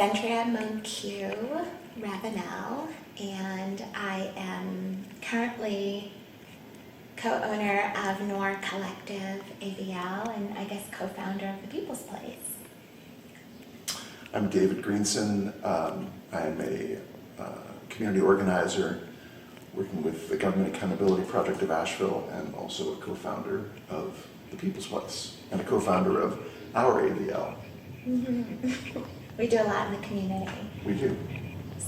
Andrea Monque Ravenel, and I am currently co-owner of Noir Collective AVL, and I guess co-founder of the People's Place. I'm David Greenson. I'm a community organizer working with the Government Accountability Project of Asheville, and also a co-founder of the People's Place and a co-founder of our AVL. Mm-hmm. We do a lot in the community. We do.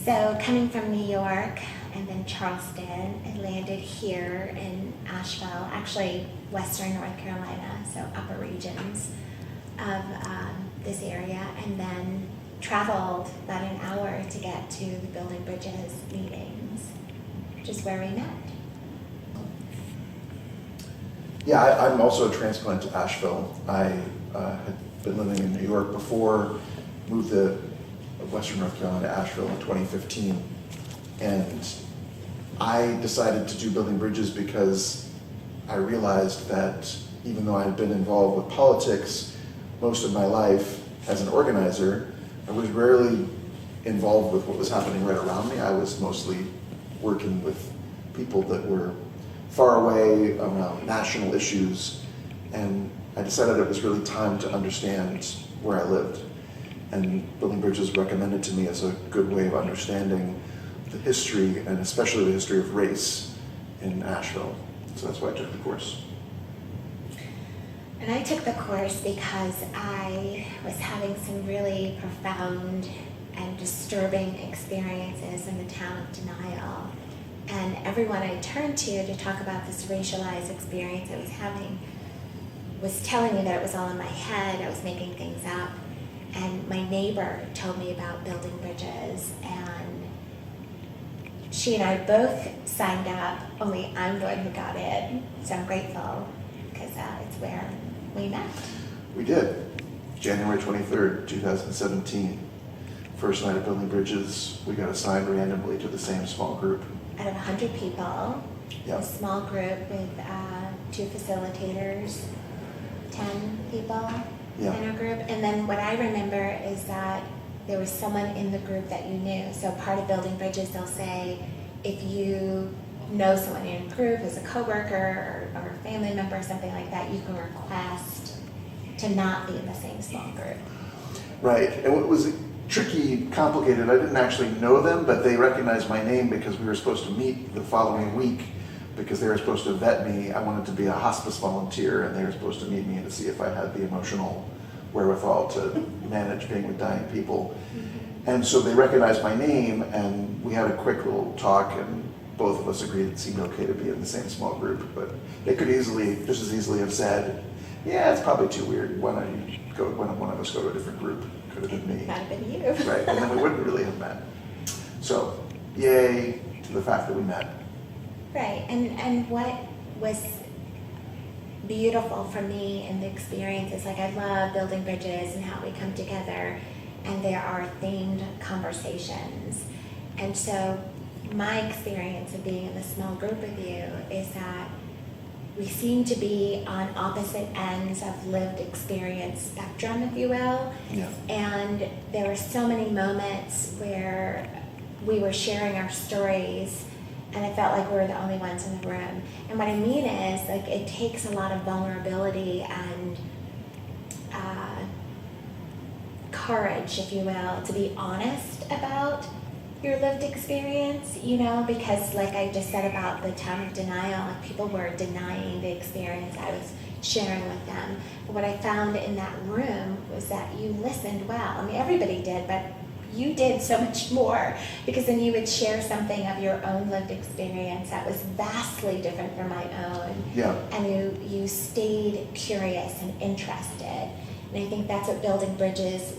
So coming from New York and then Charleston, I landed here in Asheville, actually Western North Carolina, so upper regions of this area, and then traveled about an hour to get to the Building Bridges meetings, which is where we met. Yeah, I'm also a transplant to Asheville. I had been living in New York before, moved to Western North Carolina to Asheville in 2015, and I decided to do Building Bridges because I realized that even though I had been involved with politics most of my life as an organizer, I was rarely involved with what was happening right around me. I was mostly working with people that were far away around national issues, and I decided it was really time to understand where I lived. And Building Bridges recommended to me as a good way of understanding the history, and especially the history of race in Asheville. So that's why I took the course. And I took the course because I was having some really profound and disturbing experiences in the town of Denial. And everyone I turned to talk about this racialized experience I was having was telling me that it was all in my head, I was making things up. And my neighbor told me about Building Bridges, and she and I both signed up, only I'm the one who got in. So I'm grateful because it's where we met. We did. January 23rd, 2017. First night of Building Bridges, we got assigned randomly to the same small group. Out of 100 people, Yep. a small group with 2 facilitators, 10 people Yeah. in our group. And then what I remember is that there was someone in the group that you knew. So part of Building Bridges, they'll say, if you know someone in your group as a coworker or a family member or something like that, you can request to not be in the same small group. Right, and what was tricky, complicated, I didn't actually know them, but they recognized my name because we were supposed to meet the following week because they were supposed to vet me. I wanted to be a hospice volunteer, and they were supposed to meet me to see if I had the emotional wherewithal to manage being with dying people. Mm-hmm. And so they recognized my name, and we had a quick little talk, and both of us agreed it seemed okay to be in the same small group, but they could easily, just as easily have said, yeah, it's probably too weird. Why don't you go, when one of us go to a different group? Could have been me. Might have been you. Right, and then we wouldn't really have met. So, yay to the fact that we met. Right, and what was beautiful for me in the experience is, like, I love Building Bridges and how we come together, and there are themed conversations. And so my experience of being in a small group with you is that we seem to be on opposite ends of lived experience spectrum, if you will. Yeah. And there were so many moments where we were sharing our stories, and I felt like we were the only ones in the room. And what I mean is, like, it takes a lot of vulnerability and courage, if you will, to be honest about your lived experience, you know, because like I just said about the town of Denial, like, people were denying the experience I was sharing with them. But what I found in that room was that you listened well. I mean, everybody did, but you did so much more, because then you would share something of your own lived experience that was vastly different from my own. Yeah. And you stayed curious and interested. And I think that's what Building Bridges,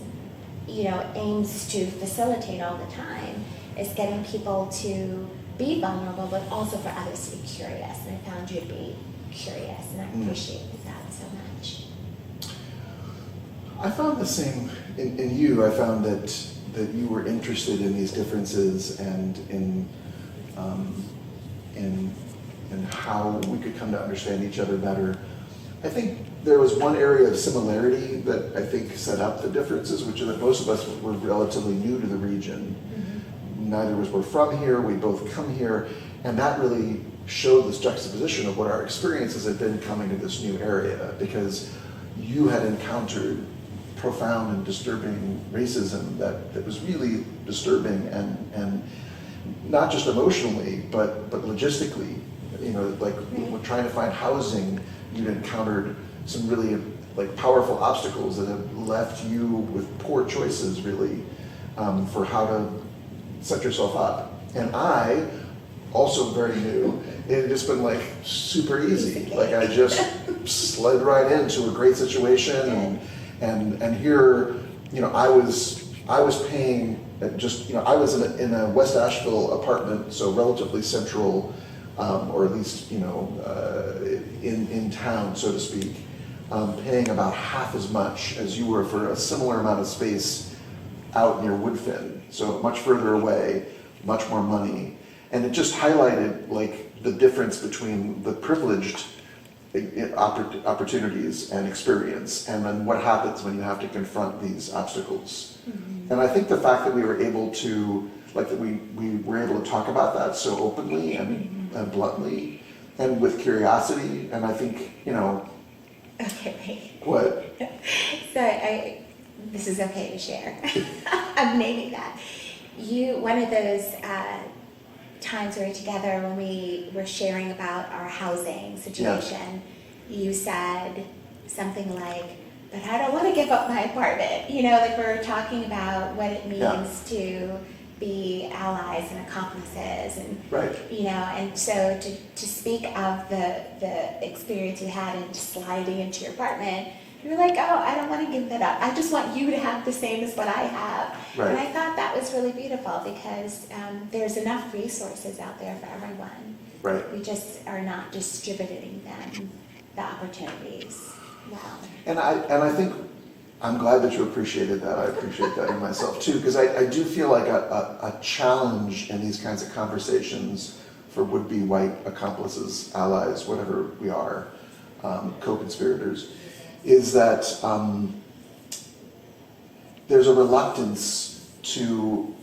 you know, aims to facilitate all the time, is getting people to be vulnerable, but also for others to be curious. And I found you to be curious, and I appreciated that so much. I found the same in you. I found that you were interested in these differences and in how we could come to understand each other better. I think there was one area of similarity that I think set up the differences, which is that most of us were relatively new to the region. Neither of us were from here, we both come here, and that really showed this juxtaposition of what our experiences had been coming to this new area, because you had encountered profound and disturbing racism that was really disturbing, and not just emotionally, but logistically. You know, like when trying to find housing, you'd encountered some really like powerful obstacles that have left you with poor choices, really, for how to set yourself up. And I, also very new, it had just been like super easy. Like I just slid right into a great situation, and here, you know, I was paying just, you know, I was in a West Asheville apartment, so relatively central, or at least, you know, in town, so to speak, paying about half as much as you were for a similar amount of space out near Woodfin, so much further away, much more money. And it just highlighted like the difference between the privileged opportunities and experience, and then what happens when you have to confront these obstacles. And I think the fact that we were able to, like that we were able to talk about that so openly and bluntly and with curiosity, and I think, you know. Okay, wait. What? So this is okay to share. I'm naming that. One of those times we were together when we were sharing about our housing situation, you said something like, but I don't want to give up my apartment. You know, like we were talking about what it means to be allies and accomplices, and you know, and so to speak of the experience you had in sliding into your apartment, you were like, oh, I don't want to give that up. I just want you to have the same as what I have. And I thought that was really beautiful, because there's enough resources out there for everyone. We just are not distributing them the opportunities well. And I think I'm glad that you appreciated that. I appreciate that in myself too, because I do feel like a challenge in these kinds of conversations for would-be white accomplices, allies, whatever we are, co-conspirators, is that there's a reluctance to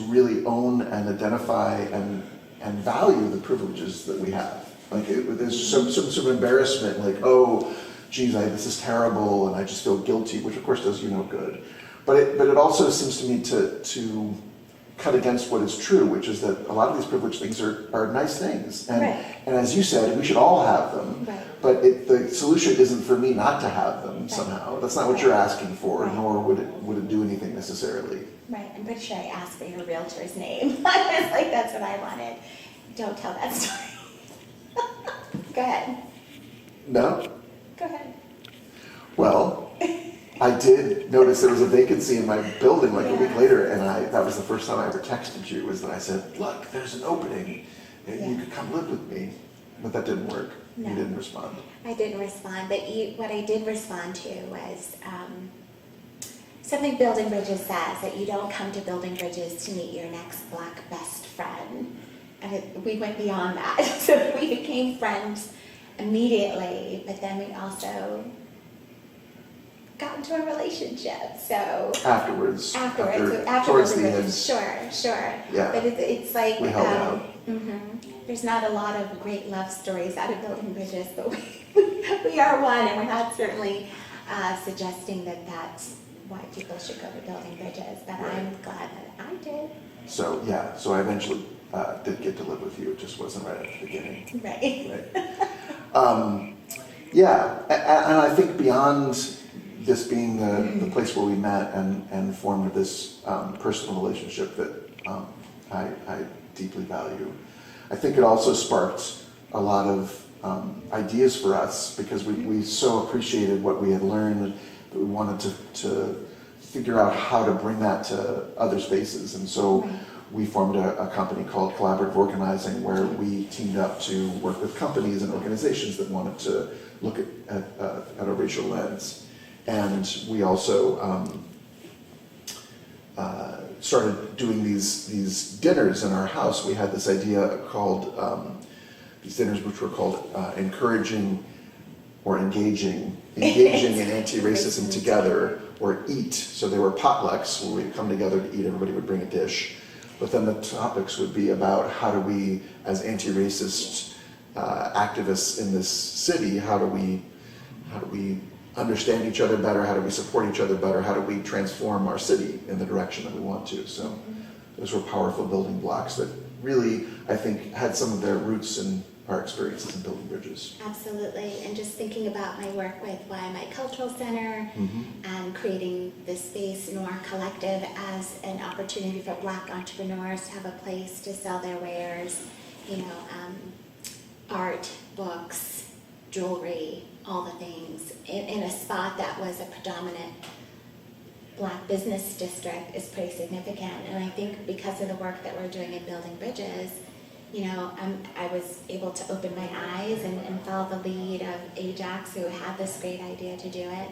really own and identify and value the privileges that we have. Like there's some sort of embarrassment, like, oh, geez, this is terrible, and I just feel guilty, which of course does you no good. But it also seems to me to cut against what is true, which is that a lot of these privileged things are nice things, and as you said, we should all have them. But the solution isn't for me not to have them somehow. That's not what you're asking for, nor would it do anything necessarily. Right. I'm pretty sure I asked for your realtor's name. I was like, that's what I wanted. Don't tell that story. Go ahead. No? Go ahead. Well, I did notice there was a vacancy in my building like a week later, and that was the first time I ever texted you, was that I said, look, there's an opening, you could come live with me. But that didn't work. No. You didn't respond. I didn't respond, but what I did respond to was something Building Bridges says, that you don't come to Building Bridges to meet your next Black best friend. And we went beyond that. So we became friends immediately, but then we also got into a relationship. So afterwards, towards the end. Sure. Yeah. But it's like we held out. There's not a lot of great love stories out of Building Bridges, but we are one, and we're not certainly suggesting that that's why people should go to Building Bridges. But I'm glad that I did. So I eventually did get to live with you. It just wasn't right at the beginning. Right. And I think beyond this being the place where we met and formed this personal relationship that I deeply value, I think it also sparked a lot of ideas for us, because we so appreciated what we had learned that we wanted to figure out how to bring that to other spaces. And so we formed a company called Collaborative Organizing, where we teamed up to work with companies and organizations that wanted to look at a racial lens. And we also started doing these dinners in our house. We had this idea called, these dinners which were called encouraging or engaging in anti-racism together, or eat. So there were potlucks where we'd come together to eat, everybody would bring a dish. But then the topics would be about how do we, as anti-racist activists in this city, how do we understand each other better, how do we support each other better, how do we transform our city in the direction that we want to. So those were powerful building blocks that really, I think, had some of their roots in our experiences in building bridges. Absolutely, and just thinking about my work with YMI Cultural Center and creating the space Noir Collective as an opportunity for Black entrepreneurs to have a place to sell their wares, art, books, jewelry, all the things, in a spot that was a predominant Black business district is pretty significant. And I think because of the work that we're doing in building bridges, I was able to open my eyes and follow the lead of Ajax, who had this great idea to do it.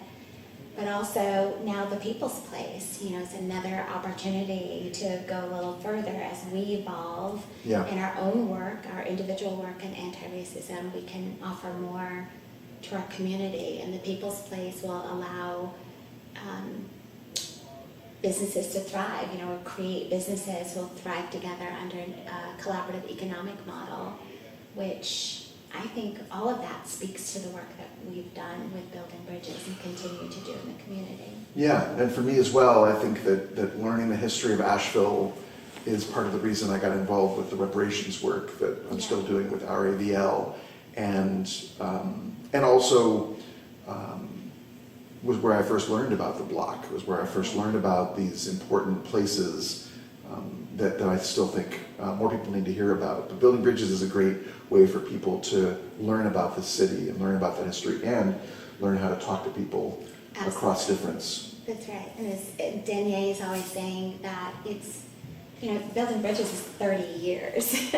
But also now the People's Place, is another opportunity to go a little further as we evolve in our own work, our individual work in anti-racism. We can offer more to our community, and the People's Place will allow businesses to thrive, or create businesses will thrive together under a collaborative economic model, which I think all of that speaks to the work that we've done with building bridges and continue to do in the community. Yeah, and for me as well, I think that learning the history of Asheville is part of the reason I got involved with the reparations work that I'm still doing with RAVL, and also was where I first learned about the block, was where I first learned about these important places that I still think more people need to hear about. But building bridges is a great way for people to learn about the city and learn about the history and learn how to talk to people across difference. That's right. And as Danielle is always saying that it's, building bridges is 30 years.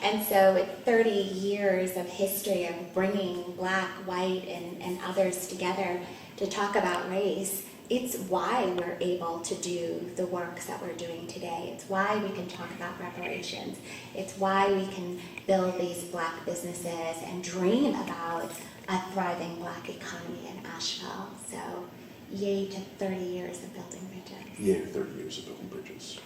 And so with 30 years of history of bringing Black, white, and others together to talk about race, it's why we're able to do the works that we're doing today. It's why we can talk about reparations. It's why we can build these Black businesses and dream about a thriving Black economy in Asheville. So yay to 30 years of building bridges. Yay to 30 years of building bridges.